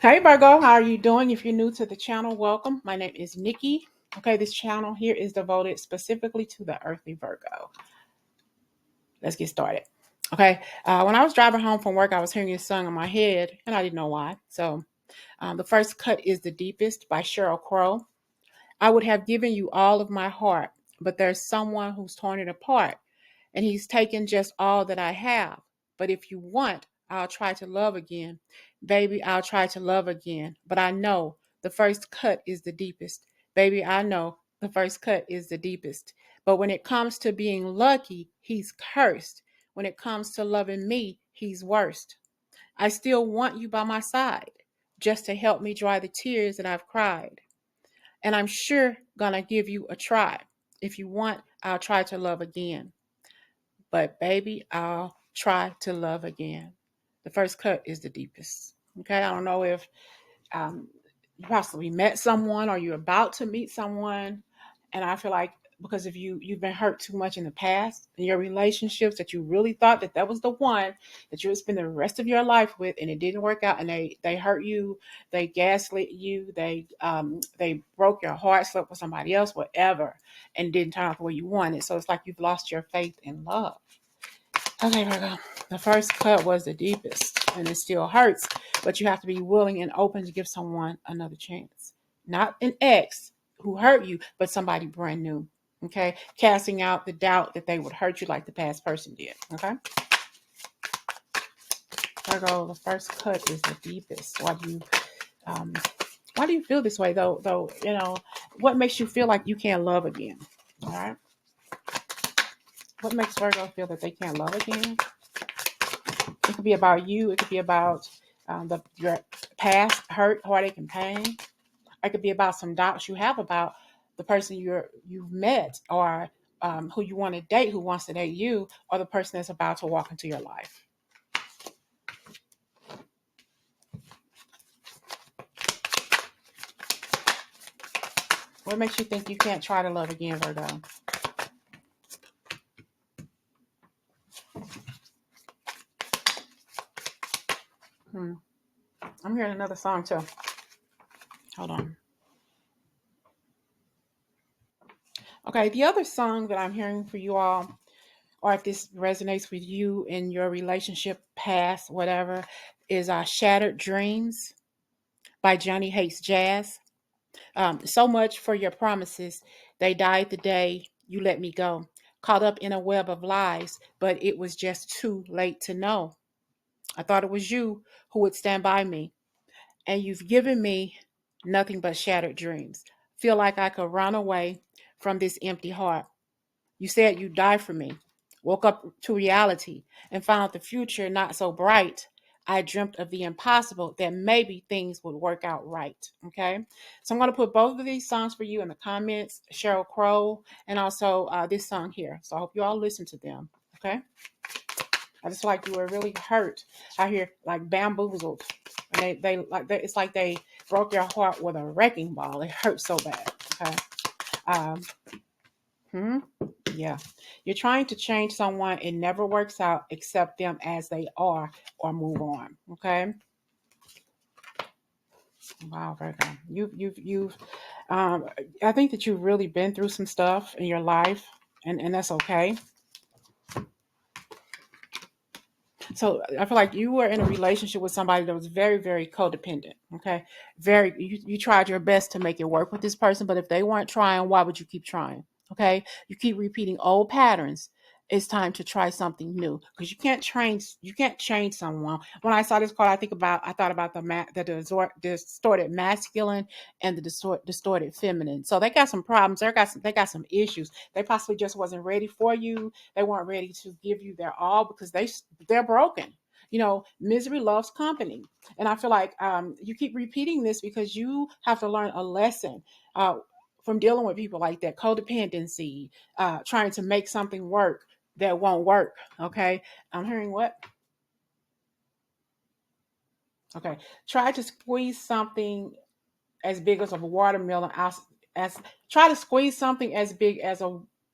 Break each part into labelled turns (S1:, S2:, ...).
S1: Hey Virgo, how are you doing? If you're new to the channel, welcome. My name is Nikki. Okay, this channel here is devoted specifically to the earthly Virgo. Let's get started. Okay, when I was driving home from work, I was hearing this song in my head, and I didn't know why. So, the first cut is "The Deepest" by Sheryl Crow. I would have given you all of my heart, but there's someone who's torn it apart, and he's taken just all that I have. But if you want, I'll try to love again. Baby, I'll try to love again. But I know the first cut is the deepest. Baby, I know the first cut is the deepest. But when it comes to being lucky, he's cursed. When it comes to loving me, he's worst. I still want you by my side, just to help me dry the tears that I've cried. And I'm sure gonna give you a try. If you want, I'll try to love again. But baby, I'll try to love again. The first cut is the deepest. Okay, I don't know if um, you possibly met someone or you're about to meet someone, and I feel like because if you've been hurt too much in the past in your relationships that you really thought that that was the one that you would spend the rest of your life with, and it didn't work out, and they hurt you, they gaslit you, they broke your heart, slept with somebody else, whatever, and didn't turn out the way you wanted. So it's like you've lost your faith in love. Okay, Virgo. The first cut was the deepest, and it still hurts, but you have to be willing and open to give someone another chance. Not an ex who hurt you, but somebody brand new. Okay, casting out the doubt that they would hurt you like the past person did. Okay, Virgo. The first cut is the deepest. Um, why do you feel this way though? What makes you feel like you can't love again? All right, what makes Virgo feel that they can't love again? It could be about you. It could be about your past hurt, heartache, and pain. It could be about some doubts you have about the person you've met, or who you want to date, who wants to date you, or the person that's about to walk into your life. What makes you think you can't try to love again, Virgo? Hmm. I'm hearing another song too. Hold on. Okay, the other song that I'm hearing for you all, or if this resonates with you in your relationship past, whatever, is Shattered Dreams by Johnny Hates Jazz. So much for your promises. They died the day you let me go. Caught up in a web of lies, but it was just too late to know. I thought it was you who would stand by me, and you've given me nothing but shattered dreams. Feel like I could run away from this empty heart. You said you'd die for me. Woke up to reality and found the future not so bright. I dreamt of the impossible, that maybe things would work out right. Okay. So I'm going to put both of these songs for you in the comments, Sheryl Crow, and also this song here. So I hope you all listen to them. Okay. I just feel like you were really hurt out here, like bamboozled. And it's like they broke your heart with a wrecking ball. It hurt so bad. Okay. Um, hmm Yeah. You're trying to change someone. It never works out. Accept them as they are or move on. Okay. Wow, Virgo. You've um I think that you've really been through some stuff in your life, and that's okay. So I feel like you were in a relationship with somebody that was very, very codependent. Okay. You tried your best to make it work with this person, but if they weren't trying, why would you keep trying? Okay. You keep repeating old patterns. It's time to try something new, because you can't change someone. When I saw this card, I thought about distorted masculine and the distorted feminine. So they got some problems. They got some issues. They possibly just wasn't ready for you. They weren't ready to give you their all because they're broken. Misery loves company, and I feel like you keep repeating this because you have to learn a lesson from dealing with people like that. Codependency, trying to make something work that won't work. Okay, I'm hearing what? Okay, try to squeeze something as big as a watermelon out as try to squeeze something as big as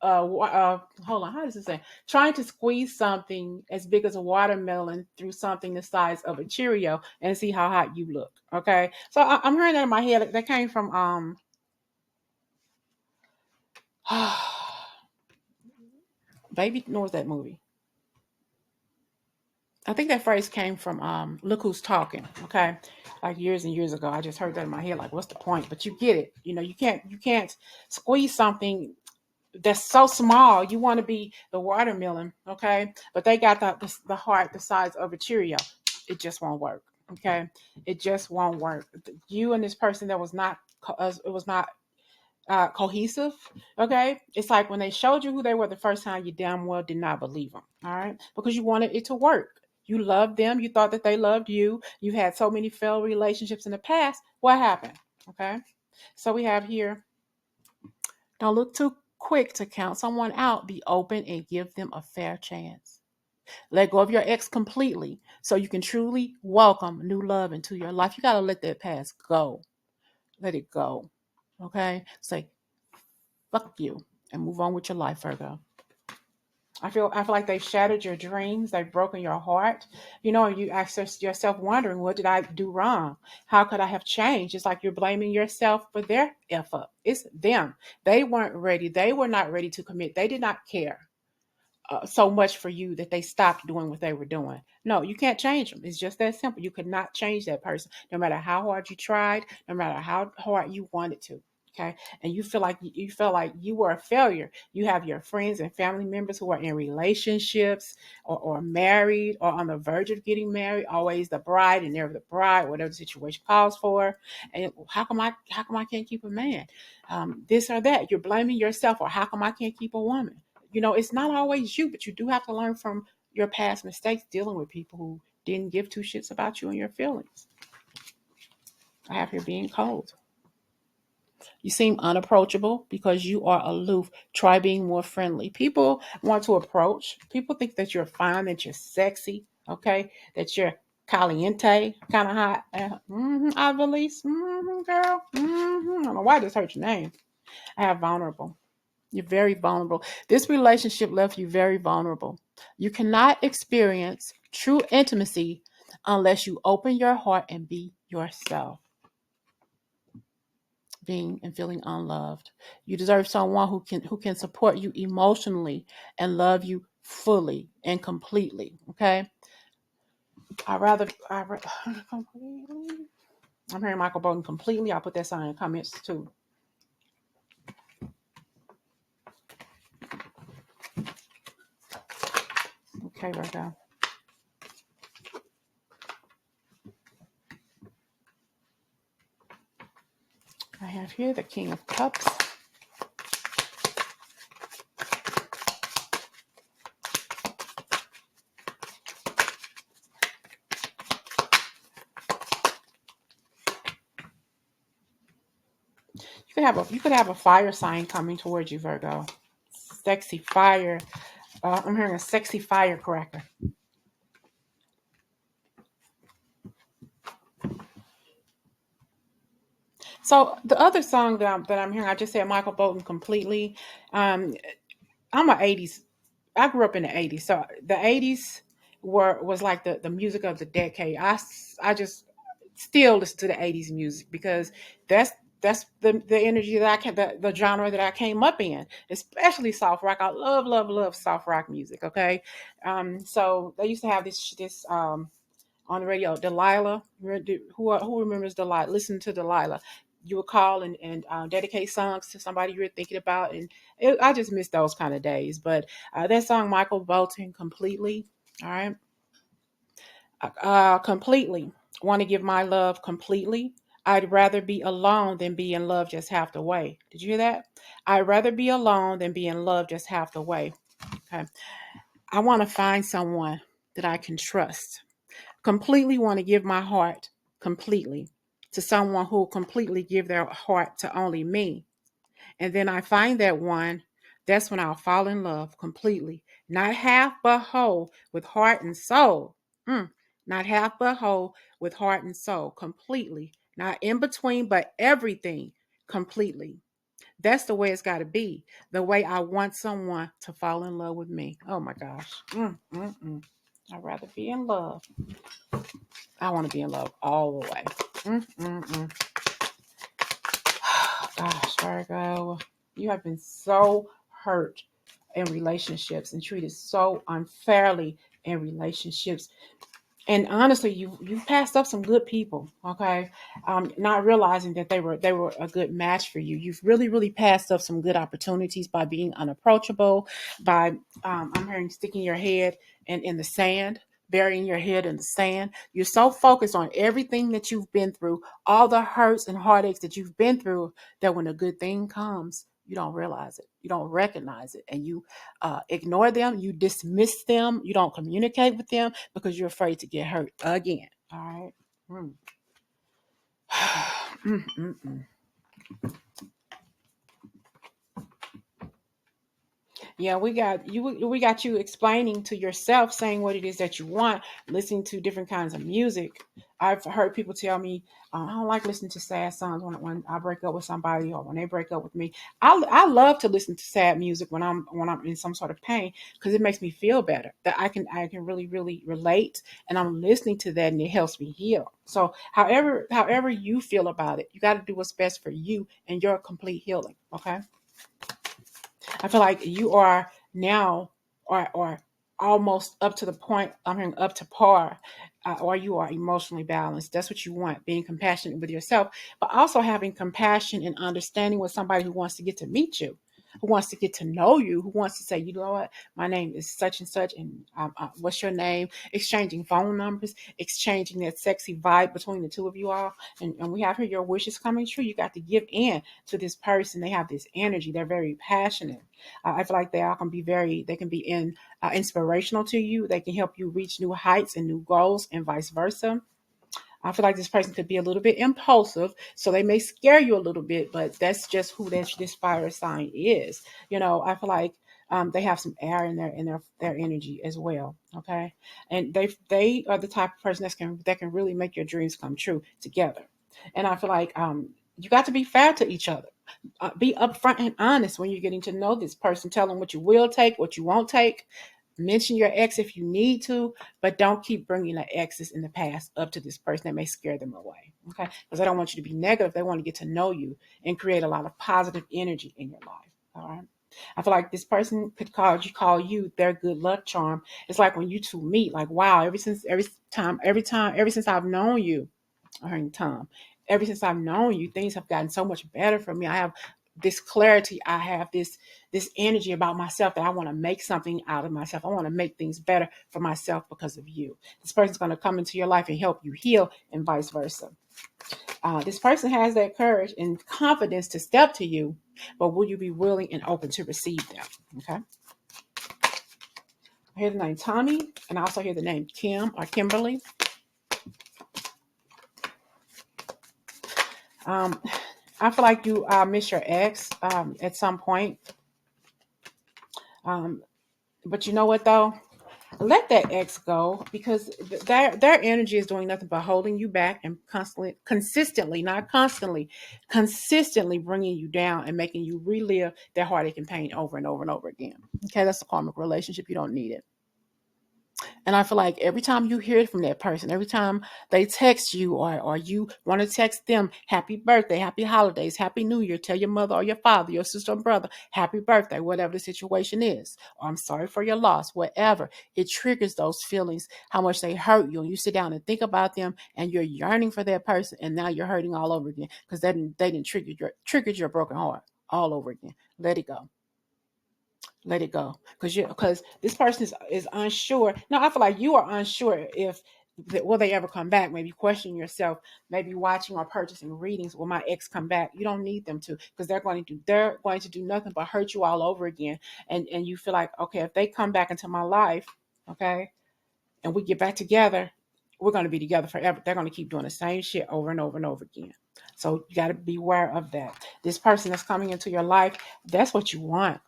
S1: hold on, how does it say? Trying to squeeze something as big as a watermelon through something the size of a Cheerio and see how hot you look. Okay, so I'm hearing that in my head. That came from Baby knows that movie. I think that phrase came from Look Who's Talking. Okay, like years and years ago. I just heard that in my head. Like, what's the point? But you get it. You know, you can't squeeze something that's so small. You want to be the watermelon, okay? But they got the heart the size of a Cheerio. It just won't work, okay? It just won't work. You and this person that was not it was not cohesive, okay? It's like when they showed you who they were the first time, you damn well did not believe them, all right? Because you wanted it to work. You loved them. You thought that they loved you. You had so many failed relationships in the past. What happened? Okay. So we have here, don't look too quick to count someone out. Be open and give them a fair chance. Let go of your ex completely so you can truly welcome new love into your life. You got to let that past go. Let it go. Okay? Say, fuck you and move on with your life, Virgo. I feel like they've shattered your dreams. They've broken your heart. You know, you ask yourself wondering, what did I do wrong? How could I have changed? It's like you're blaming yourself for their F up. It's them. They weren't ready. They were not ready to commit. They did not care so much for you that they stopped doing what they were doing. No, you can't change them. It's just that simple. You could not change that person, no matter how hard you tried, no matter how hard you wanted to. Okay, and you feel like you were a failure. You have your friends and family members who are in relationships or married or on the verge of getting married, always the bride and never the bride, whatever the situation calls for. And how come I can't keep a man? This or that. You're blaming yourself, or how come I can't keep a woman? You know, it's not always you, but you do have to learn from your past mistakes dealing with people who didn't give two shits about you and your feelings. I have here being cold. You seem unapproachable because you are aloof. Try being more friendly. People want to approach. People think that you're fine, that you're sexy, okay, that you're caliente, kind of hot. I release, girl. I don't know why this hurt your name. I have vulnerable. You're very vulnerable. This relationship left you very vulnerable. You cannot experience true intimacy unless you open your heart and be yourself, being and feeling unloved. You deserve someone who can support you emotionally and love you fully and completely. Okay. I rather completely. I'm hearing Michael Bolton completely. I'll put that sign in the comments too. Okay, Virgo. I have here the King of Cups. You could have a fire sign coming towards you, Virgo. Sexy fire. I'm hearing a sexy firecracker. So the other song that I'm hearing, I just said Michael Bolton completely. Um, I'm a '80s. I grew up in the '80s, so the '80s was like the music of the decade. I just still listen to the '80s music because that's that's the energy that the genre that I came up in, especially soft rock. I love soft rock music. Okay, so they used to have this on the radio. Delilah, who remembers Delilah? Listen to Delilah. You would call and dedicate songs to somebody you were thinking about, and I just miss those kind of days. But that song, Michael Bolton, completely. All right, completely. Want to give my love completely. I'd rather be alone than be in love just half the way. Did you hear that? I'd rather be alone than be in love just half the way. Okay. I want to find someone that I can trust. Completely want to give my heart completely to someone who will completely give their heart to only me. And then I find that one, that's when I'll fall in love completely. Not half but whole with heart and soul. Not half but whole with heart and soul completely. Not in between, but everything completely. That's the way it's got to be. The way I want someone to fall in love with me. Oh my gosh. I'd rather be in love. I want to be in love all the way. Gosh, Virgo, you have been so hurt in relationships and treated so unfairly in relationships. And honestly, you passed up some good people, okay? Not realizing that they were a good match for you. You've really passed up some good opportunities by being unapproachable, by I'm hearing sticking your head in the sand, burying your head in the sand. You're so focused on everything that you've been through, all the hurts and heartaches that you've been through, that when a good thing comes, you don't realize it, you don't recognize it, and you ignore them, you dismiss them, you don't communicate with them because you're afraid to get hurt again. All right. Mm. Mm, mm, mm. Yeah, we got you explaining to yourself, saying what it is that you want, listening to different kinds of music. I've heard people tell me, I don't like listening to sad songs when I break up with somebody or when they break up with me. I love to listen to sad music when I'm in some sort of pain, because it makes me feel better. That I can really relate, and I'm listening to that, and it helps me heal. So however you feel about it, you got to do what's best for you and your complete healing. Okay. I feel like you are now, or almost up to the point, I mean, up to par, or you are emotionally balanced. That's what you want, being compassionate with yourself, but also having compassion and understanding with somebody who wants to get to meet you, who wants to get to know you, who wants to say, you know what, my name is such and such, and what's your name? Exchanging phone numbers, exchanging that sexy vibe between the two of you all. And we have here your wishes coming true. You got to give in to this person. They have this energy. They're very passionate. I feel like they all can be they can be inspirational to you. They can help you reach new heights and new goals, and vice versa. I feel like this person could be a little bit impulsive, so they may scare you a little bit, but that's just who this fire sign is. I feel like they have some air in their energy as well. Okay, and they are the type of person that can really make your dreams come true together. And I feel like you got to be fair to each other. Be upfront and honest when you're getting to know this person. Tell them what you will take, what you won't take. Mention your ex if you need to, but don't keep bringing the exes in the past up to this person. That may scare them away. Okay, because they don't want you to be negative. They want to get to know you and create a lot of positive energy in your life. All right. I feel like this person could call you their good luck charm. It's like when you two meet, like, wow, ever since I've known you, Tom, ever since I've known you, things have gotten so much better for me. I have this clarity. I have this energy about myself that I want to make something out of myself. I want to make things better for myself because of you. This person's going to come into your life and help you heal, and vice versa. This person has that courage and confidence to step to you, but will you be willing and open to receive them? Okay. I hear the name Tommy, and I also hear the name Kim or Kimberly. Um, I feel like you miss your ex at some point. Um, but you know what though? Let that ex go, because their energy is doing nothing but holding you back and consistently, not constantly, consistently bringing you down and making you relive their heartache and pain over and over and over again. Okay, that's a karmic relationship. You don't need it. And I feel like every time you hear from that person, every time they text you, or you want to text them, happy birthday, happy holidays, happy new year, tell your mother or your father, your sister or brother, happy birthday, whatever the situation is, or I'm sorry for your loss, whatever, it triggers those feelings, how much they hurt you. And you sit down and think about them, and you're yearning for that person, and now you're hurting all over again because they didn't triggered your broken heart all over again. Let it go. Let it go, because this person is unsure. Now I feel like you are unsure if will they ever come back. Maybe question yourself, maybe watching or purchasing readings, will my ex come back? You don't need them to, because they're going to do nothing but hurt you all over again. And you feel like, okay, if they come back into my life, okay, and we get back together, we're going to be together forever. They're going to keep doing the same shit over and over and over again. So you got to be aware of that. This person that's coming into your life, that's what you want.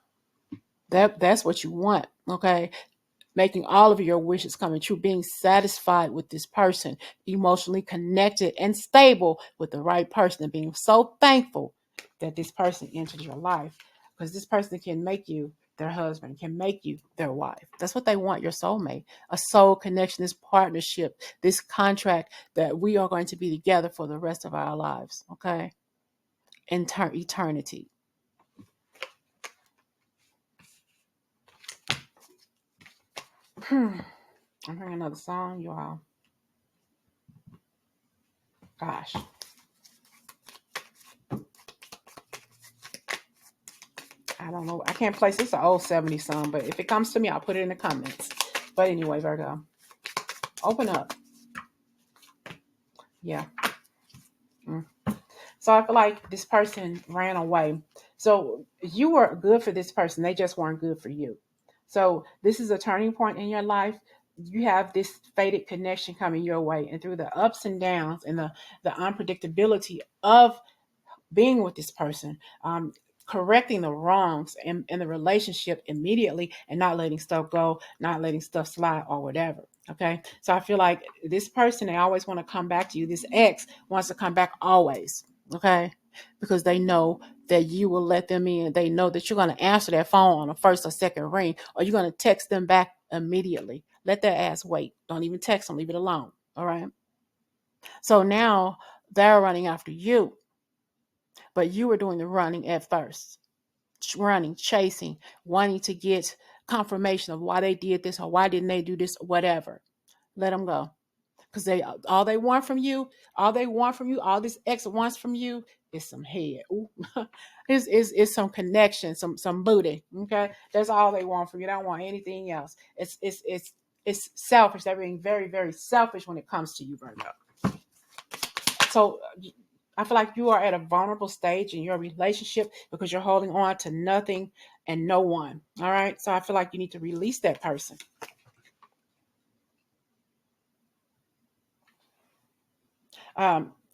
S1: That's what you want, okay? Making all of your wishes coming true, being satisfied with this person, emotionally connected and stable with the right person, and being so thankful that this person entered your life, because this person can make you their husband, can make you their wife. That's what they want, your soulmate, a soul connection, this partnership, this contract that we are going to be together for the rest of our lives, okay? Eternity. I'm hearing another song, you all. Gosh. I don't know. I can't place this an old 70s song, but if it comes to me, I'll put it in the comments. But anyway, Virgo, open up. Yeah. So I feel like this person ran away. So you were good for this person. They just weren't good for you. So this is a turning point in your life. You have this fated connection coming your way. And through the ups and downs and the unpredictability of being with this person, correcting the wrongs in the relationship immediately and not letting stuff go, not letting stuff slide or whatever. Okay. So I feel like this person, they always want to come back to you. This ex wants to come back always. Okay. Because they know that you will let them in. They know that you're going to answer their phone on the first or second ring, or you're going to text them back immediately. Let their ass wait. Don't even text them. Leave it alone. All right. So now they're running after you, but you were doing the running at first, running, chasing, wanting to get confirmation of why they did this or why didn't they do this, whatever. Let them go. Because all they want from you, all this ex wants from you is some head. Ooh. is some connection, some booty. Okay, that's all they want from you. They don't want anything else. It's selfish. They're being very, very selfish when it comes to you, Virgo. So I feel like you are at a vulnerable stage in your relationship because you're holding on to nothing and no one. All right. So I feel like you need to release that person.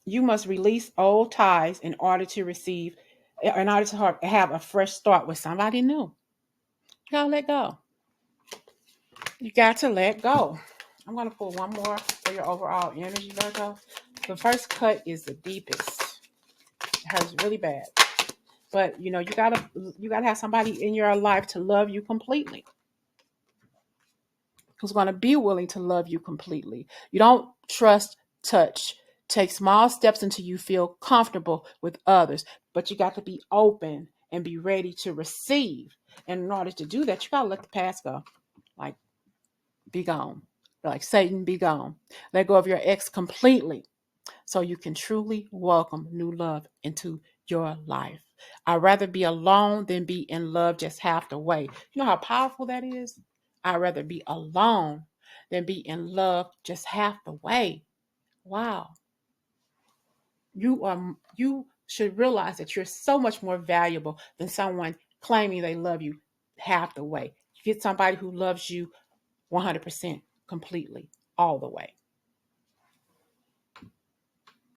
S1: You must release old ties in order to have a fresh start with somebody new. You gotta let go. You got to let go. I'm gonna pull one more for your overall energy, Virgo. The first cut is the deepest. It hurts really bad. But you gotta have somebody in your life to love you completely. Who's going to be willing to love you completely. You don't trust, touch. Take small steps until you feel comfortable with others. But you got to be open and be ready to receive. And in order to do that, you got to let the past go. Like, be gone. Like Satan, be gone. Let go of your ex completely so you can truly welcome new love into your life. I'd rather be alone than be in love just half the way. You know how powerful that is? I'd rather be alone than be in love just half the way. Wow. You should realize that you're so much more valuable than someone claiming they love you half the way. You get somebody who loves you 100% completely all the way.